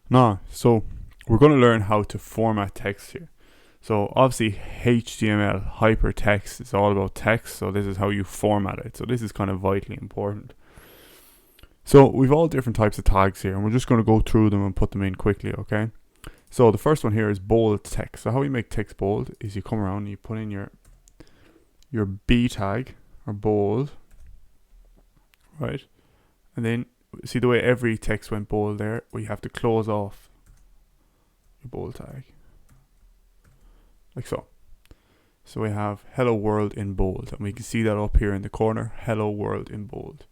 Now, so we're going to learn how to format text here. So obviously HTML hypertext is all about text, so this is how you format it. So this is kind of vitally important. So we've all different types of tags here, and we're just going to go through them and put them in quickly, okay? So the first one here is bold text. So how you make text bold is you come around and you put in your B tag, or bold, right? And then see the way every text went bold there, we have to close off your bold tag, like so. So we have hello world in bold, and we can see that up here in the corner, hello world in bold.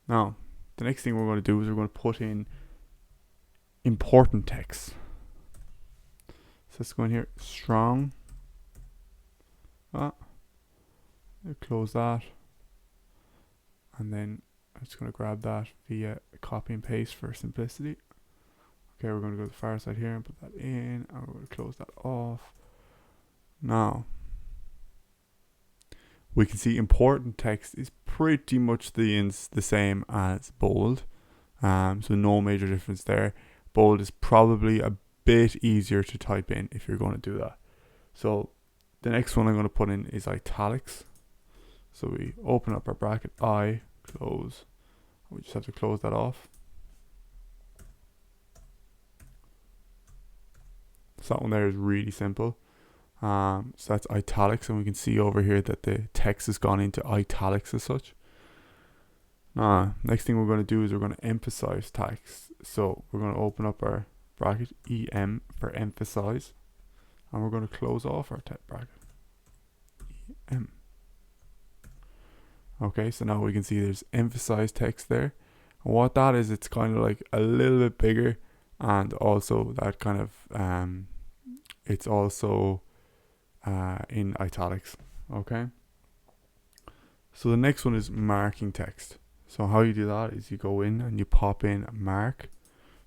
Now, the next thing we're going to do is we're going to put in important text. So let's go in here, strong. Close that. And then I'm just going to grab that via copy and paste for simplicity. Okay, we're going to go to the far side here and put that in, and we're going to close that off. Now, we can see important text is pretty much the same as bold. So no major difference there. Bold is probably a bit easier to type in if you're going to do that. So the next one I'm going to put in is italics. So we open up our bracket, close. We just have to close that off. So that one there is really simple. So that's italics, and we can see over here that the text has gone into italics as such. Next thing we're going to do is we're going to emphasize text. So we're going to open up our bracket, EM for emphasize, and we're going to close off our bracket, EM. Okay, so now we can see there's emphasized text there. And what that is, it's kind of like a little bit bigger, and also that kind of, it's also in italics. Okay, so the next one is marking text. So how you do that is you go in and you pop in mark.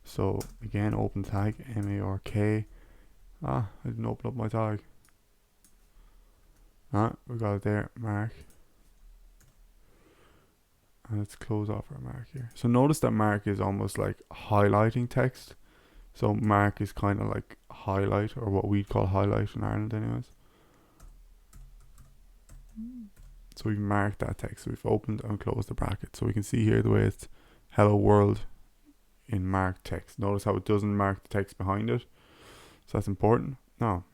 So again, open tag, MARK. I didn't open up my tag. We got it there, mark. And let's close off our mark here. So notice that mark is almost like highlighting text. So mark is kind of like highlight, or what we'd call highlight in Ireland anyways. So we've marked that text. So we've opened and closed the bracket. So we can see here the way it's hello world in marked text. Notice how it doesn't mark the text behind it. So that's important. Now,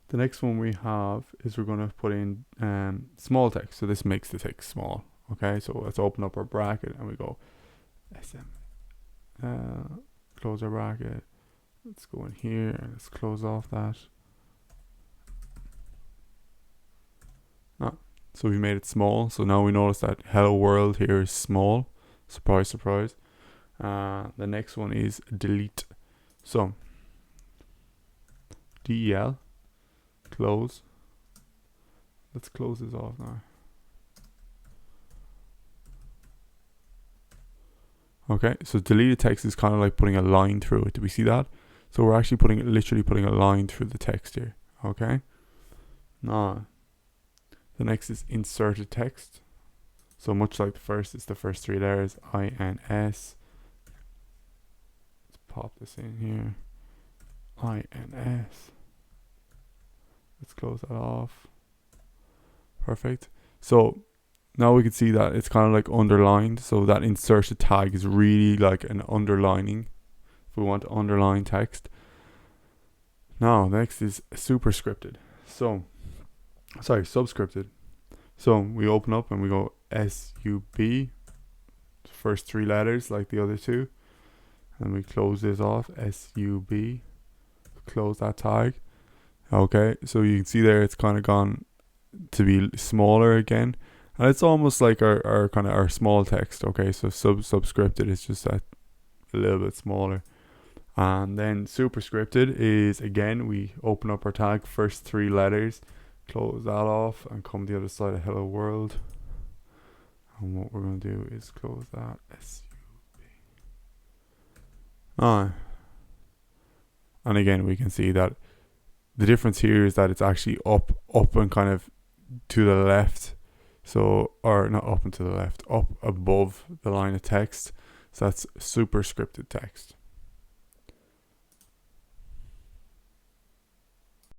the next one we have is we're going to put in small text. So this makes the text small. Okay, so let's open up our bracket and we go SM. Close our bracket. Let's go in here and let's close off that. So we made it small. So now we notice that hello world here is small. Surprise, surprise. The next one is delete. So DEL, close. Let's close this off now. Okay, so deleted text is kind of like putting a line through it. Do we see that? So we're actually literally putting a line through the text here. Okay. Now, the next is inserted text. So much like the first, it's the first three letters, INS. Let's pop this in here. INS. Let's close that off. Perfect. So now we can see that it's kind of like underlined. So that inserted tag is really like an underlining if we want to underline text. Now, next is superscripted. So, subscripted. So we open up and we go SUB, first three letters like the other two. And we close this off, SUB, close that tag. Okay, so you can see there it's kind of gone to be smaller again. And it's almost like our kind of our small text. Okay, so subscripted is just a little bit smaller. And then superscripted is, again, we open up our tag, first three letters, close that off, and come the other side of hello world. And what we're going to do is close that, SUB. And again, we can see that the difference here is that it's actually up and kind of to the left. So, or not up and to the left, up above the line of text. So that's superscripted text.